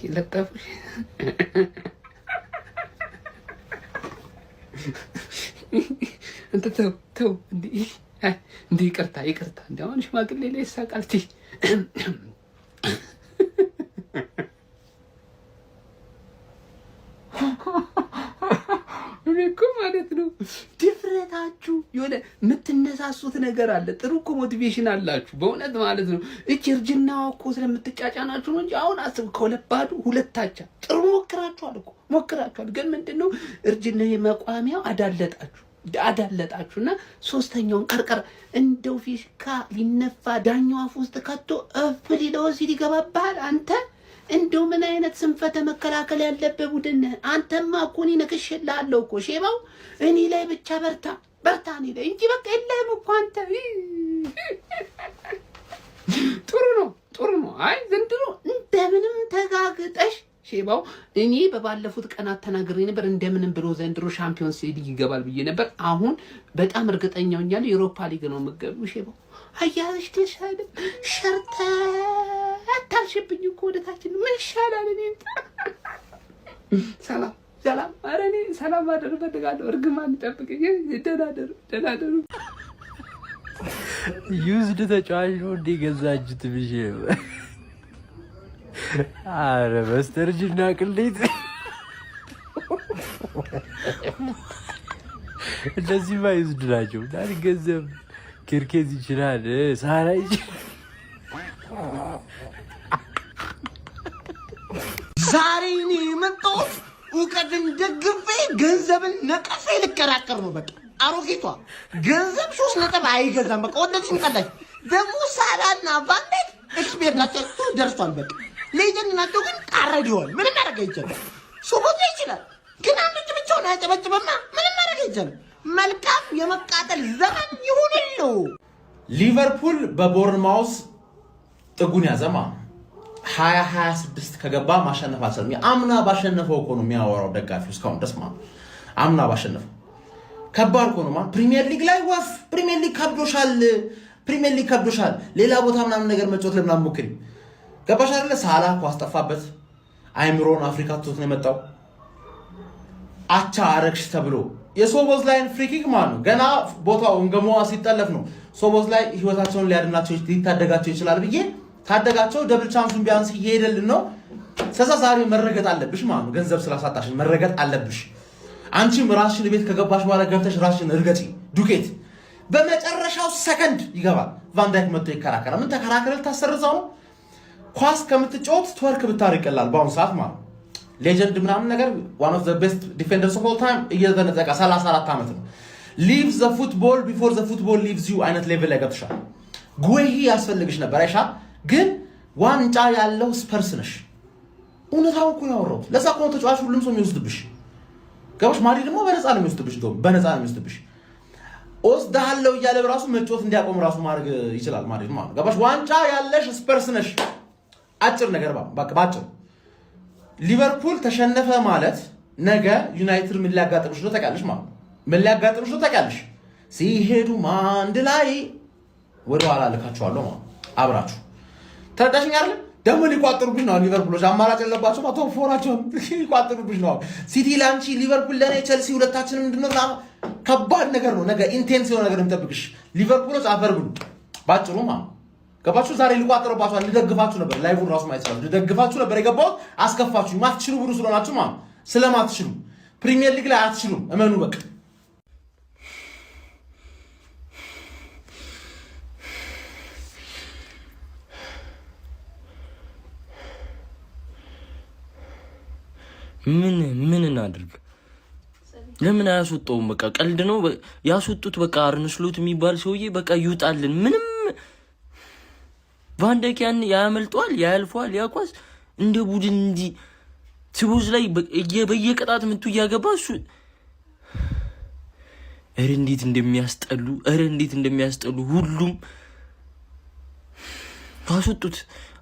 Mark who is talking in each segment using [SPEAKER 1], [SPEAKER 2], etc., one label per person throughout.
[SPEAKER 1] ይለጠፉሽ እንት ተው እንዴ ይቅርታ እንዴ አሁን ሽማግሌ ላይ ሳቃልቲ እኮ ማለት ነው ድፍረታችሁ የሆነ የምትነሳሱት ነገር አለ። ጥሩ እኮ ሞቲቬሽን አላችሁ በእውነት ማለት ነው። እቺ እርጅናዋ እኮ ስለምትጫጫናችሁ ነው እንጂ አሁን አስብ ከሁለባዱ ሁለታቻ ጥሩ ሞክራችኋል። ግን ምንድነው እርጅና የመቋሚያው አዳለጣችሁና ሶስተኛውን ቀርቀር እንደው ፊሽካ ሊነፋ ዳኛው አፍ ውስጥ ከቶ እፍ ሊለው ሲል ይገባባል። አንተ እንደው ምን አይነት ስንፈተ መከላከል ያለበት ቡድን ነህ አንተማ እኮ እኔ ነክሼልሃለሁ እኮ ሼባው እኔ ላይ ብቻ በርታ እኔ ላይ እንጂ በቃ የለህም እኮ አንተ። ጥሩ ነው። አይ ዘንድሮ እንደምንም ተጋግጠሽ ሼባው እኔ በባለፉት ቀናት ተናግሬ ነበር እንደምንም ብሎ ዘንድሮ ሻምፒዮንስ ሊግ ይገባል ብዬ ነበር። አሁን በጣም እርግጠኛ ሆኛለሁ ዩሮፓ ሊግ ነው የምትገቢው ሼባው። አያሽ ተሻለ ሸርተ አታልሽብኝ እኮ ወደታችን ምን ይሻላል? እኔ ሰላም ኧረ እኔ ሰላም ማደር እፈልጋለሁ። እርግማን ይጠብቀኝ። ደህና ደሩ።
[SPEAKER 2] ዩዝድ ተጫዋች ነው እንደ ገዛችሁት ብዬ አረ በስተርጅና ቅሌት እንደዚህ ዩዝድ ናቸው። ዳኒ ገንዘብ ኪርኬዝ ይችላል ሳራ
[SPEAKER 3] ዛሬ እኔ የመጣሁት እውቀትን ደግፌ ገንዘብን ነቀፌ ልከራከር ነው። በቃ አሮጌቷ ገንዘብ 3 ነጥብ አይገዛም። በቃ ወደዚህ እንቀዳች ደግሞ ሳላና ቫንዴክ ኤክስፔርት ናቸው ደርሷል። በቃ ሌጀንድ ናቸው ግን ቃረዲዋል። ምንም ማድረግ አይቻልም። ሱቦት ይችላል ግን አንዱት ብቻውን አያጨበጭበማ። ምንም ማድረግ አይቻልም። መልካም የመቃጠል ዘመን ይሁንልው።
[SPEAKER 4] ሊቨርፑል በቦርንማውስ ጥጉን ያዘማ 2026 ከገባ ማሸነፍ አልሰለም። አምና ባሸነፈው እኮ ነው የሚያወራው ደጋፊው እስካሁን ድረስ ማለት አምና ባሸነፈው ከባድ እኮ ነው ማለት ፕሪሚየር ሊግ ላይ ወፍ ፕሪሚየር ሊግ ከብዶሻል። ሌላ ቦታ ምናምን ነገር መጫወት ለምናምን ሞክሪ ገባሽ አይደለ? ሳላ እኮ አስጠፋበት አይምሮን አፍሪካ ትቶት ነው የመጣው። አቻ አረግሽ ተብሎ የሶቦዝ ላይን ፍሪኪክ ማለት ነው ገና ቦታው እንገሞዋ ሲጠለፍ ነው ሶቦዝ ላይ ህይወታቸውን ሊያድናቸው ሊታደጋቸው ይችላል ብዬ ታደጋቸው ደብል ቻንሱን ቢያንስ ይሄደልን ነው። ዛሬ መረገጥ አለብሽ ማለት ነው። ገንዘብ ስላሳጣሽን መረገጥ አለብሽ። አንቺም ራስሽን ቤት ከገባሽ በኋላ ገብተሽ ራስሽን እርገጪ። ዱቄት በመጨረሻው ሰከንድ ይገባል። ቫንዳይክ መጥቶ ይከራከራል። ምን ተከራከረ? ታሰርዛው ነው። ኳስ ከምትጫወት ትወርክ ብታርቅላል በአሁኑ ሰዓት ማለት ነው። ሌጀንድ ምናምን ነገር one of the best defenders of all time እየተነጠቀ 34 ዓመት ነው። leave the football before the football leaves you አይነት ሌቭል ላይ ገብተሻል። ጉሂ ያስፈልግሽ ነበር አይሻ ግን ዋንጫ ያለው ስፐርስ ነሽ። እውነታው እኮ ያወራው ለዛ እኮ ተጫዋች ሁሉም ሰው የሚወስድብሽ ገባሽ። ማዲ ደግሞ በነፃ ነው የሚወስድብሽ። በነፃ ነው የሚወስድብሽ። ወስዳለው እያለ በራሱ መጫወት እንዲያቆም ራሱ ማድረግ ይችላል ማለት ነው። ገባሽ። ዋንጫ ያለሽ ስፐርስ ነሽ። አጭር ነገር በቃ ባጭር ሊቨርፑል ተሸነፈ ማለት ነገ ዩናይትድ ምን ሊያጋጥምሽ ነው ታውቂያለሽ ማለት ነው። ምን ሊያጋጥምሽ ነው ታውቂያለሽ። ሲሄዱ አንድ ላይ ወደ ኋላ ልካቸዋለሁ ማለት አብራችሁ ተረዳሽኝ አይደል? ደግሞ ሊቋጥሩብሽ ነው ሊቨርፑሎች። አማራጭ የለባቸው ማለት ቶፕ ፎራቸው ሊቋጥሩብሽ ነው። ሲቲ ላንቺ ሊቨርፑል ለኔ ቸልሲ ሁለታችንም ምንድነው ከባድ ነገር ነው። ነገ ኢንቴንስ የሆነ ነገር እንጠብቅሽ። ሊቨርፑሎች አፈር ብሉ ባጭሩ ማለት ገባችሁ። ዛሬ ሊቋጥሩባችሁ ልደግፋችሁ ነበር። ላይቭን ራሱ ማይሰራ ልደግፋችሁ ነበር የገባሁት። አስከፋችሁ። ማትችሉ ብሩ ስለሆናችሁ ማለት ስለማትችሉ ፕሪሚየር ሊግ ላይ አትችሉም። እመኑ በቃ
[SPEAKER 2] ምን እናድርግ? ለምን አያስወጣውም? በቃ ቀልድ ነው ያስወጡት። በቃ አርነ ስሎት የሚባል ሰውዬ በቃ ይውጣልን። ምንም ቫንዳይክ ያን ያመልጧል፣ ያልፏል። ያኳስ እንደ ቡድን እንዲ ትቦዝ ላይ በየቀጣት ምቱ እያገባ እሱ እንዴት እንደሚያስጠሉ ሁሉም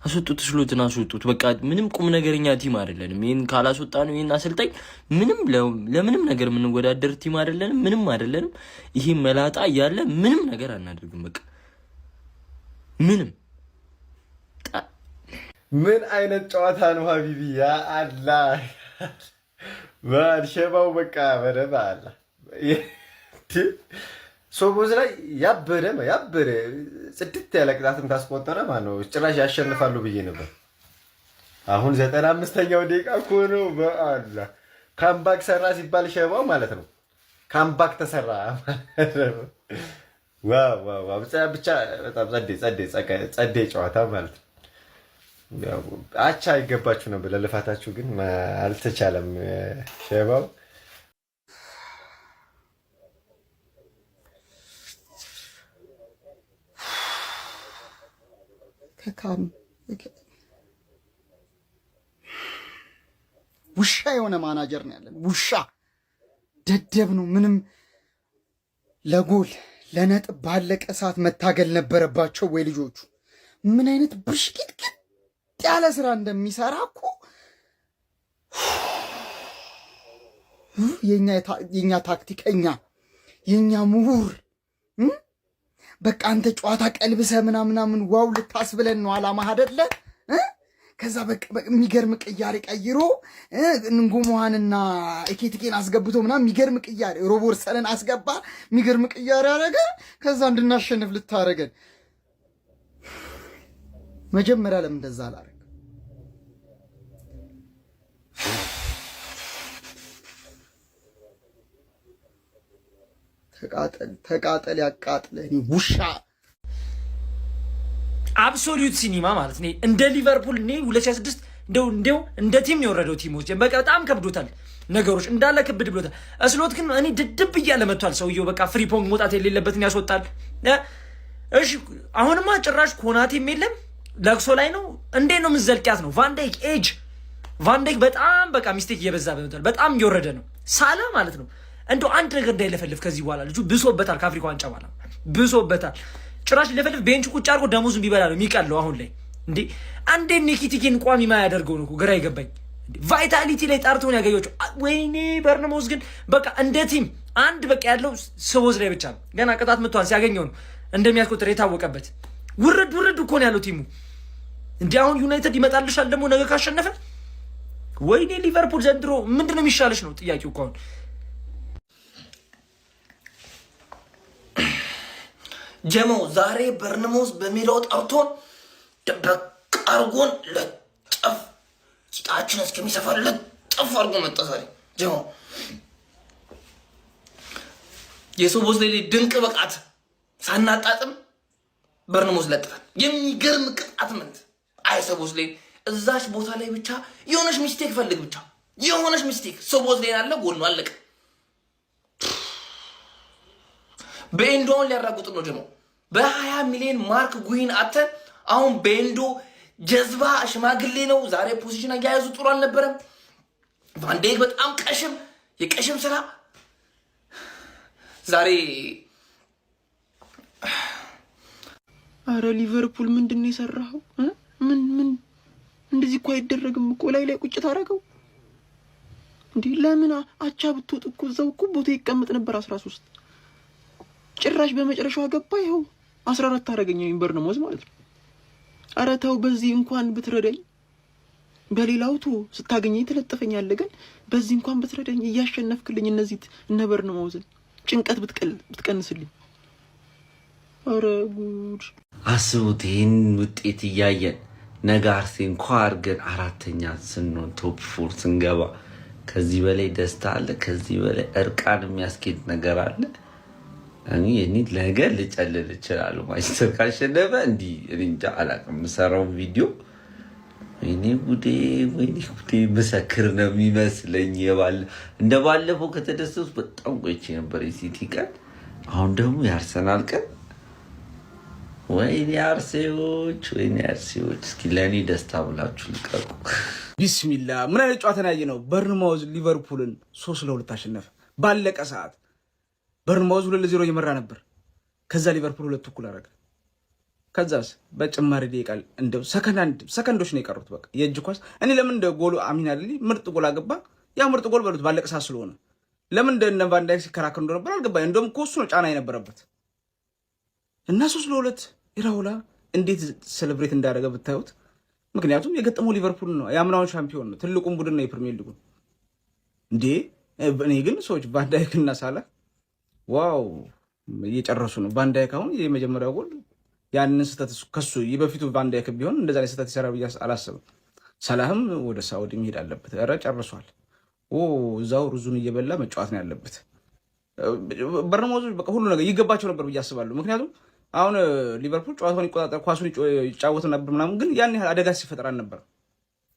[SPEAKER 2] አስወጡት ስሎትን አስወጡት። በቃ ምንም ቁም ነገረኛ ቲም አይደለንም። ይሄን ካላስወጣ ነው ይሄን አሰልጣኝ ምንም ለምንም ነገር የምንወዳደር ቲም አይደለንም። ምንም አይደለንም። ይሄ መላጣ እያለ ምንም ነገር አናደርግም። በቃ ምንም
[SPEAKER 5] ምን አይነት ጨዋታ ነው ሀቢቢ? ያ አላህ ሸባው በቃ በደባ አላ ሶቦዝ ላይ ያበደ ጽድት ያለ ቅጣትም ካስቆጠረ ማለት ነው ጭራሽ ያሸንፋሉ ብዬ ነበር። አሁን 95ኛው ደቂቃ እኮ ነው። በአላ ካምባክ ሰራ ሲባል ሸባው ማለት ነው ካምባክ ተሰራ። ዋው ብቻ በጣም ጸዴ ጨዋታ ማለት ነው። አቻ ይገባችሁ ነበር ለልፋታችሁ፣ ግን አልተቻለም። ሸባው
[SPEAKER 6] ውሻ የሆነ ማናጀር ነው ያለን። ውሻ ደደብ ነው። ምንም ለጎል ለነጥብ ባለቀ ሰዓት መታገል ነበረባቸው ወይ ልጆቹ። ምን አይነት ብሽቅጥቅጥ ያለ ስራ እንደሚሰራ እኮ የኛ ታክቲከኛ የኛ ምሁር በቃ አንተ ጨዋታ ቀልብሰ ምናምን ዋው ልታስብለን ነው አላማ አይደለ? ከዛ በቃ የሚገርም ቅያሬ ቀይሮ እንጉሞሃንና ኤኬቲኬን አስገብቶ ምናምን የሚገርም ቅያሬ ሮቦርሰንን አስገባ፣ የሚገርም ቅያሬ አረገ። ከዛ እንድናሸንፍ ልታረገን። መጀመሪያ ለምን እንደዛ አላረግ? ተቃጠል ያቃጥለህ ውሻ።
[SPEAKER 7] አብሶሉት ሲኒማ ማለት ነው። እንደ ሊቨርፑል እኔ 2026 እንደው እንደ ቲም የወረደው ቲሞች በቃ በጣም ከብዶታል። ነገሮች እንዳለ ክብድ ብሎታል። እስሎት ግን እኔ ድድብ እያለ መጥቷል ሰውየው። በቃ ፍሪፖንግ መውጣት የሌለበትን ያስወጣል። እሺ አሁንማ ጭራሽ ኮናቴም የለም ለቅሶ ላይ ነው። እንዴት ነው የምትዘልቂያት ነው? ቫንዳይክ በጣም በቃ ሚስቴክ እየበዛ በመጥቷል። በጣም እየወረደ ነው። ሳላ ማለት ነው እንደው አንድ ነገር እንዳይለፈልፍ ከዚህ በኋላ ልጁ ብሶበታል። ከአፍሪካ ዋንጫ በኋላ ብሶበታል። ጭራሽ ለፈልፍ ቤንች ቁጭ አድርጎ ደሞዙን ቢበላ ነው የሚቀለው። አሁን ላይ እንዴ አንዴ ኒኪቲኪን ቋሚ ማያደርገው ነው ግራ ይገባኝ። ቫይታሊቲ ላይ ጣርተውን ያገኘችው ወይኔ በርነሞዝ ግን በቃ እንደ ቲም አንድ በቃ ያለው ስቦዝ ላይ ብቻ ነው። ገና ቅጣት መጥቷል ሲያገኘው ነው እንደሚያስቆጥር የታወቀበት። ውርድ እኮ ነው ያለው ቲሙ። እንዴ አሁን ዩናይትድ ይመጣልሻል ደግሞ ነገ ካሸነፈ። ወይኔ ሊቨርፑል ዘንድሮ ምንድነው የሚሻለሽ ነው ጥያቄው እኮ አሁን።
[SPEAKER 2] ጀሞ ዛሬ በርነሞዝ በሜዳው ጠርቶን ደበቅ አርጎን ለጠፍ ቂጣችን እስከሚሰፋ ለጠፍ አርጎ መጣ ዛሬ ጀሞ። የሶቦዝ ላይ ድንቅ ብቃት ሳናጣጥም በርነሞዝ ለጥፈን የሚገርም ቅጣት ምንት አይሶቦዝ ላይ እዛች ቦታ ላይ ብቻ የሆነች ሚስቴክ ፈልግ ብቻ የሆነች ሚስቴክ ሶቦዝ ላይ ያለ ጎል ነው አለቀ። በኤንዶን ሊያራጉጥ ነው ደግሞ በ20 ሚሊዮን ማርክ ጉይን አተን አሁን በኤንዶ ጀዝባ ሽማግሌ ነው። ዛሬ ፖዚሽን አያያዙ ጥሩ አልነበረም። ቫንዳይክ በጣም የቀሽም ስራ ዛሬ።
[SPEAKER 8] አረ ሊቨርፑል ምንድን ነው የሰራኸው? ምን እንደዚህ እኮ አይደረግም እኮ ላይ ቁጭ ታረገው እንዴ? ለምን አቻ ብትወጥ እኮ እዛው እኮ ቦታ ይቀመጥ ነበር 13 ጭራሽ በመጨረሻው አገባ። ይኸው 14 አረገኘኝ በርነሞዝ ማለት ነው። አረ ተው በዚህ እንኳን ብትረዳኝ። በሌላው ስታገኘኝ ትለጥፈኛለህ፣ ግን በዚህ እንኳን ብትረዳኝ እያሸነፍክልኝ እነዚህ እነ በርነሞዝን ጭንቀት ብትቀንስልኝ። አረ ጉድ!
[SPEAKER 9] አስቡት ይህን ውጤት እያየን ነገ አርሴን እንኳ አድርገን 4ኛ ስንሆን ቶፕ 4 ስንገባ ከዚህ በላይ ደስታ አለ? ከዚህ በላይ እርቃን የሚያስኬድ ነገር አለ? እኔ ነገ ልጨልል እችላለሁ። ማንቸስተር ካሸነፈ እንዲህ እንጃ አላውቅም። የምሰራው ቪዲዮ ወይኔ ጉዴ መሰክር ነው የሚመስለኝ። እንደ ባለፈው ከተደሰቱ በጣም ቆይቼ ነበር የሲቲ ቀን፣ አሁን ደግሞ የአርሰናል ቀን። ወይኔ አርሴዎች። እስኪ ለእኔ ደስታ ብላችሁ ልቀቁ።
[SPEAKER 10] ቢስሚላ ምን አይነት ጨዋታ ያየ ነው? በርንማውዝ ሊቨርፑልን 3-2 አሸነፈ ባለቀ ሰዓት። በርንማውዝ 2-0 እየመራ ነበር። ከዛ ሊቨርፑል 2 እኩል አደረገ። ከዛስ በጭማሪ ደቂቃ እንደው ሰከንዶች ነው የቀሩት። በቃ የእጅ ኳስ እኔ ለምን እንደ ጎሉ አሚን አይደል ምርጥ ጎል አገባ። ያ ምርጥ ጎል በሉት ባለቀ ሰዓት ስለሆነ ለምን እንደ ቫንዳይክ ሲከራከር እንደነበር አልገባኝ። እንደውም እኮ እሱ ነው ጫና የነበረበት እና 3-2 ኢራውላ እንዴት ሴሌብሬት እንዳደረገ ብታዩት ምክንያቱም የገጠመው ሊቨርፑል ነው፣ የአምናውን ሻምፒዮን ነው፣ ትልቁን ቡድን ነው የፕሪሚየር ሊጉ እንዴ። እኔ ግን ሰዎች ቫንዳይክ እና ሳላ ዋው እየጨረሱ ነው። ቫንዳይክ አሁን የመጀመሪያው ጎል ያንን ስህተት ከሱ የበፊቱ ቫንዳይክ ቢሆን እንደዛ ላይ ስህተት ይሰራ ብዬ አላስብም። ሰላህም ወደ ሳውዲ መሄድ አለበት። ኧረ ጨርሷል። እዛው ሩዙን እየበላ መጫወት ነው ያለበት። በርነማውዝ በቃ ሁሉ ነገር ይገባቸው ነበር ብዬ አስባለሁ። ምክንያቱም አሁን ሊቨርፑል ጨዋታውን ይቆጣጠር ኳሱን ይጫወት ነበር ምናምን፣ ግን ያን ያህል አደጋ ሲፈጠር አልነበረም።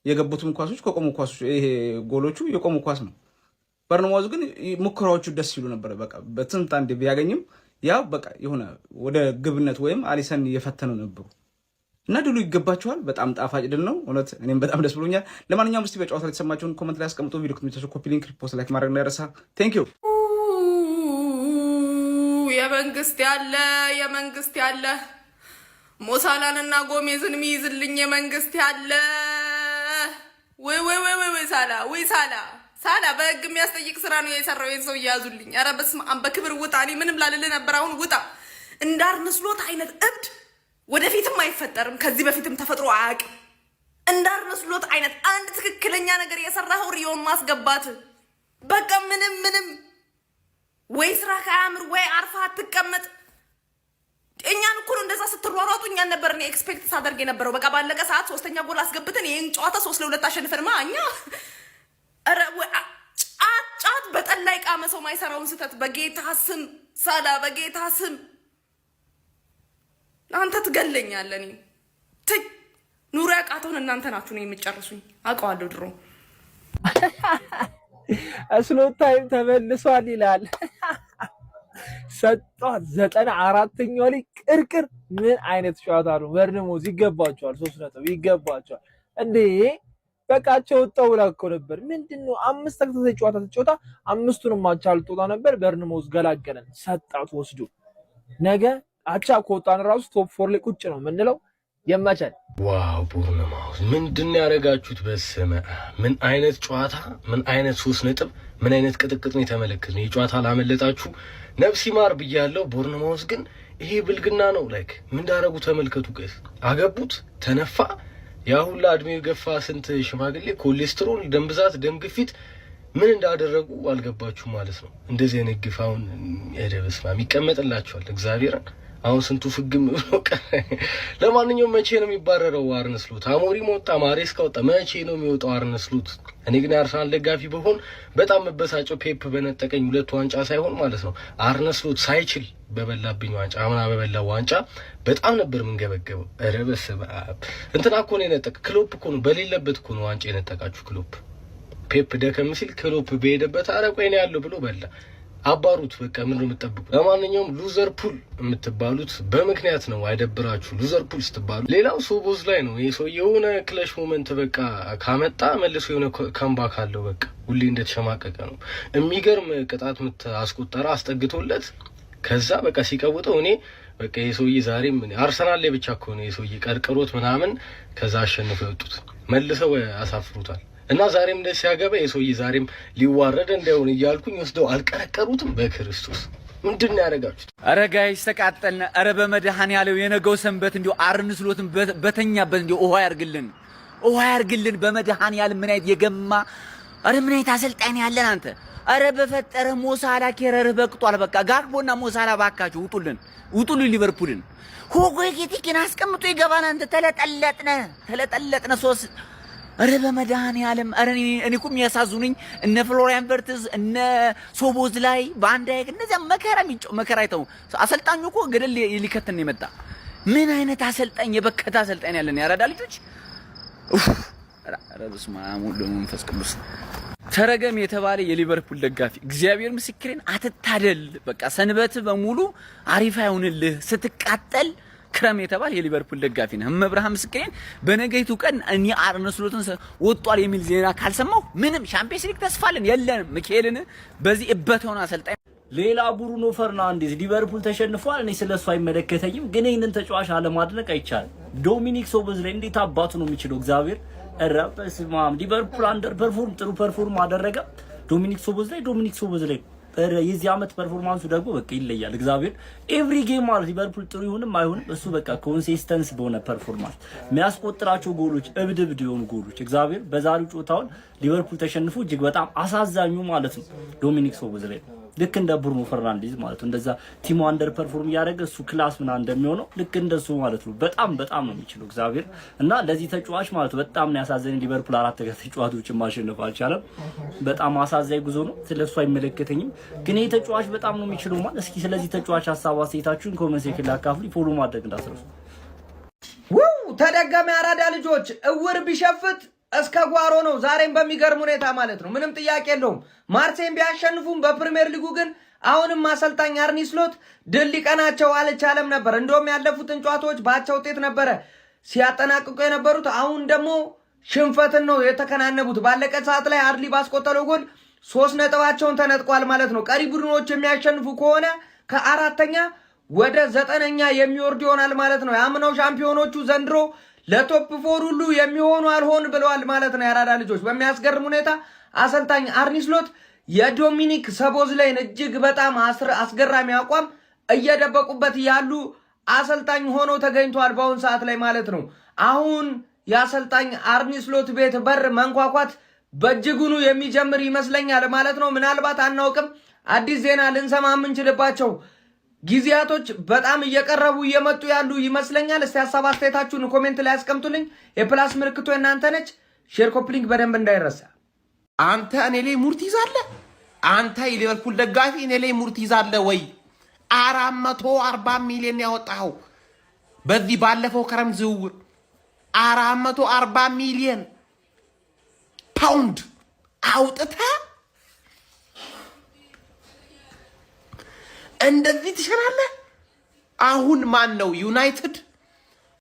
[SPEAKER 10] የገቡትም ኳሶች ከቆሙ ኳሶች ይሄ ጎሎቹ የቆሙ ኳስ ነው። በርነማውዝ ግን ሙከራዎቹ ደስ ይሉ ነበር። በቃ በትንታ እንደ ቢያገኝም ያው በቃ የሆነ ወደ ግብነት ወይም አሊሰን እየፈተኑ ነበሩ እና ድሉ ይገባቸዋል። በጣም ጣፋጭ ድል ነው እውነት። እኔም በጣም ደስ ብሎኛል። ለማንኛውም እስቲ በጨዋታ ላይ የተሰማቸውን ኮመንት ላይ አስቀምጡ። ቪዲዮ ከተመቻችሁ ኮፒ ሊንክ፣ ፖስት ላይክ ማድረግ እንዳይረሳ። ቴንክ ዩ።
[SPEAKER 11] የመንግስት ያለ ሞሳላንና ጎሜዝን የሚይዝልኝ የመንግስት ያለ ወይ ሳላ በህግ የሚያስጠይቅ ስራ ነው የሰራው። ይሄን ሰው እያያዙልኝ። ኧረ በስመ አብ በክብር ውጣ። እኔ ምንም ላልልህ ነበር፣ አሁን ውጣ። እንዳርነ ስሎት አይነት እብድ ወደፊትም አይፈጠርም፣ ከዚህ በፊትም ተፈጥሮ አያውቅም። እንዳርነ ስሎት አይነት አንድ ትክክለኛ ነገር የሰራኸው ሪዮን ማስገባት በቃ ምንም ወይ ስራ ከአምር ወይ አርፋ አትቀመጥ። እኛን እኮ ነው እንደዛ ስትሯሯጡ እኛን ነበር እኔ ኤክስፔክት ሳደርግ የነበረው። በቃ ባለቀ ሰዓት 3ኛ ጎል አስገብተን ይሄን ጨዋታ 3-2 አሸንፈን እኛ ጫት በጠላይ ቃመ ሰው ማይሰራውን ስህተት በጌታ ስም ሳላ፣ በጌታ ስም አንተ ትገለኛለህ። እኔ ኑሮ ያቃተውን እናንተ ናችሁ ነው የምትጨርሱኝ። አውቀዋለሁ ድሮ።
[SPEAKER 12] ስሎት ታይም ተመልሷል ይላል። ሰጧት 94ኛው ላይ ቅርቅር። ምን አይነት ጨዋታ ነው! በርነማውዝ ይገባቸዋል፣ 3 ነጥብ ይገባቸዋል እንዴ! በቃቸው ወጣው ብላ እኮ ነበር። ምንድነው 5 ተከታታይ ጨዋታ ተጫውታ 5ቱንም አቻ ልትወጣ ነበር። በርነማውዝ ገላገለን፣ ሰጣት ወስዶ። ነገ አቻ ከወጣን ራሱ ቶፕ 4 ላይ ቁጭ ነው የምንለው። የመቸን
[SPEAKER 2] ዋው! ቦርነማውዝ ምንድን ያደረጋችሁት? በስመ አብ! ምን አይነት ጨዋታ፣ ምን አይነት 3 ነጥብ፣ ምን አይነት ቅጥቅጥ ነው የተመለከትነው። የጨዋታ ላመለጣችሁ ነፍስ ይማር ብያለሁ። ቦርነማውዝ ግን ይሄ ብልግና ነው። ላይክ ምን እንዳደረጉ ተመልከቱ ጋይስ። አገቡት፣ ተነፋ። ያ ሁላ እድሜው የገፋ ስንት ሽማግሌ ኮሌስትሮል፣ ደም ብዛት፣ ደም ግፊት ምን እንዳደረጉ አልገባችሁ ማለት ነው። እንደዚህ አይነት ግፍ አሁን በስመ አብ ይቀመጥላችኋል እግዚአብሔርን። አሁን ስንቱ ፍግም ብሎ ለማንኛውም መቼ ነው የሚባረረው አርነ ስሎት? አሞሪም ወጣ፣ ማሬስካ ወጣ፣ መቼ ነው የሚወጣው አርነ ስሎት? እኔ ግን የአርሰናል ደጋፊ በሆን በጣም መበሳጨው ፔፕ በነጠቀኝ 2 ዋንጫ ሳይሆን ማለት ነው አርነ ስሎት ሳይችል በበላብኝ ዋንጫ፣ አምና በበላው ዋንጫ በጣም ነበር የምንገበገበው። ኧረ በስመ አብ! እንትና እኮ ነው የነጠቀ፣ ክሎፕ እኮ ነው በሌለበት እኮ ነው ዋንጫ የነጠቃችሁ ክሎፕ። ፔፕ ደከም ሲል ክሎፕ በሄደበት አረ ቆይ ነው ያለው ብሎ በላ። አባሩት በቃ ምን ነው የምትጠብቁ? ለማንኛውም ሉዘር ፑል የምትባሉት በምክንያት ነው፣ አይደብራችሁ። ሉዘር ፑል ስትባሉ ሌላው ሶቦዝ ላይ ነው። ይሄ ሰው የሆነ ክለሽ ሞመንት በቃ ካመጣ መልሶ የሆነ ካምባክ አለው። በቃ ሁሌ እንደተሸማቀቀ ነው። የሚገርም ቅጣት ምት አስቆጠረ አስጠግቶለት፣ ከዛ በቃ ሲቀውጠው እኔ በቃ ይሄ ሰውዬ ዛሬም አርሰናል ላይ ብቻ እኮ ነው ይሄ ሰውዬ ቀርቅሮት ምናምን፣ ከዛ አሸንፈው የወጡት መልሰው አሳፍሩታል። እና ዛሬም እንደዚህ ሲያገባ የሰውዬ ዛሬም ሊዋረድ እንዳይሆን እያልኩኝ ወስደው አልቀረቀሩትም። በክርስቶስ ምንድን ነው ያደረጋችሁት?
[SPEAKER 13] አረ ጋይስ ተቃጠልን። አረ በመድኃኔዓለም የነገው ሰንበት እንዲሁ አርነ ስሎትን በተኛበት እንዲሁ ውሃ ያርግልን በመድኃኔዓለም። ምን አይነት የገማ አረ ምን አይነት አሰልጣኝ ያለን አንተ! አረ በፈጠረ ሞሳላ ኬረርህ በቅጧል። በቃ ጋክቦና ሞሳላ ባካችሁ ውጡልን ሊቨርፑልን። ሁጎ ኤኪቲክን አስቀምጦ ይገባል። አንተ ተለጠለጥነ ሶስ አረ በመድኃኔዓለም። አረ እኔ እኮ የሚያሳዝኑኝ እነ ፍሎሪያን ቨርትዝ እነ ሶቦዝ ላይ ባንዳይክ እነዚያ መከራ አይተው አሰልጣኙ እኮ ገደል ሊከተን ነው የመጣ። ምን አይነት አሰልጣኝ የበከተ አሰልጣኝ ያለን ያራዳ ልጆች። አረ በስመ አብ ወወልድ ወመንፈስ ቅዱስ። ተረገም የተባለ የሊቨርፑል ደጋፊ እግዚአብሔር ምስክሬን አትታደል። በቃ ሰንበት በሙሉ አሪፍ አይሆንልህ ስትቃጠል ክረም የተባለ የሊቨርፑል ደጋፊ ነህ። እመብርሃን ምስክሬን በነገይቱ ቀን እኔ አርነ ስሎትን ወጧል የሚል ዜና ካልሰማሁ ምንም ሻምፒየንስ ሊግ ተስፋለን የለንም። ሚካኤልን በዚህ እበተውን አሰልጣኝ።
[SPEAKER 2] ሌላ ብሩኖ ፈርናንዴዝ ሊቨርፑል ተሸንፏል። እኔ ስለሱ አይመለከተኝም፣ ግን ይሄንን ተጫዋች አለማድነቅ አይቻልም። ዶሚኒክ ሶቦዝ ላይ እንዴት አባቱ ነው የሚችለው? እግዚአብሔር በስመ አብ። ሊቨርፑል አንደር ፐርፎርም ጥሩ ፐርፎርም አደረገ። ዶሚኒክ ሶቦዝ ላይ የዚህ ዓመት ፐርፎርማንሱ ደግሞ በቃ ይለያል። እግዚአብሔር ኤቭሪ ጌም ማለት ሊቨርፑል ጥሩ ይሁንም አይሁንም እሱ በቃ ኮንሲስተንስ በሆነ ፐርፎርማንስ የሚያስቆጥራቸው ጎሎች እብድ የሆኑ ጎሎች እግዚአብሔር በዛሬው ጨዋታውን ሊቨርፑል ተሸንፎ እጅግ በጣም አሳዛኙ ማለት ነው ዶሚኒክ ሶቦስላይ ልክ እንደ ብሩኖ ፈርናንዴዝ ማለት ነው እንደዛ ቲሙ አንደር ፐርፎርም ያደረገ እሱ ክላስ ምናምን እንደሚሆነው ልክ እንደሱ ማለት ነው በጣም ነው የሚችለው እግዚአብሔር እና ለዚህ ተጫዋች ማለት በጣም ነው ያሳዘነኝ ሊቨርፑል 4 ተጫዋቾችን ማሸነፍ አልቻለም በጣም አሳዛኝ ጉዞ ነው ስለሱ አይመለከተኝም ግን ይሄ ተጫዋች በጣም ነው የሚችለው ማለት እስኪ ስለዚህ ተጫዋች ሐሳብ አስተያየታችሁን ኮሜንት ሴክሽን ላይ አካፍሉ ፎሎ ማድረግ እንዳትረሱ
[SPEAKER 3] ተደገመ ያራዳ ልጆች እውር ቢሸፍት እስከ ጓሮ ነው ዛሬም በሚገርም ሁኔታ ማለት ነው ምንም ጥያቄ የለውም ማርሴይን ቢያሸንፉም በፕሪሚየር ሊጉ ግን አሁንም አሰልጣኝ አርኒ ስሎት ድል ሊቀናቸው አልቻለም ነበር እንደውም ያለፉትን ጨዋታዎች ባቻ ውጤት ነበረ ሲያጠናቅቁ የነበሩት አሁን ደግሞ ሽንፈትን ነው የተከናነቡት ባለቀ ሰዓት ላይ አርሊ ባስቆጠረው ጎል 3 ነጥባቸውን ተነጥቋል ማለት ነው ቀሪ ቡድኖች የሚያሸንፉ ከሆነ ከ4ኛ ወደ 9ኛ የሚወርድ ይሆናል ማለት ነው ያምናው ሻምፒዮኖቹ ዘንድሮ ለቶፕ 4 ሁሉ የሚሆኑ አልሆን ብለዋል ማለት ነው ያራዳ ልጆች በሚያስገርም ሁኔታ አሰልጣኝ አርኒ ስሎት የዶሚኒክ ሶቦስላይን እጅግ በጣም አስገራሚ አቋም እየደበቁበት ያሉ አሰልጣኝ ሆኖ ተገኝቷል በአሁን ሰዓት ላይ ማለት ነው አሁን የአሰልጣኝ አርኒ ስሎት ቤት በር መንኳኳት በእጅጉኑ የሚጀምር ይመስለኛል ማለት ነው ምናልባት አናውቅም አዲስ ዜና ልንሰማ የምንችልባቸው ጊዜያቶች በጣም እየቀረቡ እየመጡ ያሉ ይመስለኛል እስቲ ሐሳብ አስተያየታችሁን ኮሜንት ላይ አስቀምጡልኝ የፕላስ ምልክቱ እናንተ ነች ሼር ኮፕሊንግ በደንብ እንዳይረሳ
[SPEAKER 4] አንተ እኔ ላይ ሙርት ይዛለህ አንተ የሊቨርፑል ደጋፊ እኔ ላይ ሙርት ይዛለህ ወይ 440 ሚሊዮን ያወጣው በዚህ ባለፈው ከረም ዝውውር 440 ሚሊዮን ፓውንድ አውጥተህ እንደዚህ ትሸናለህ አሁን ማን ነው ዩናይትድ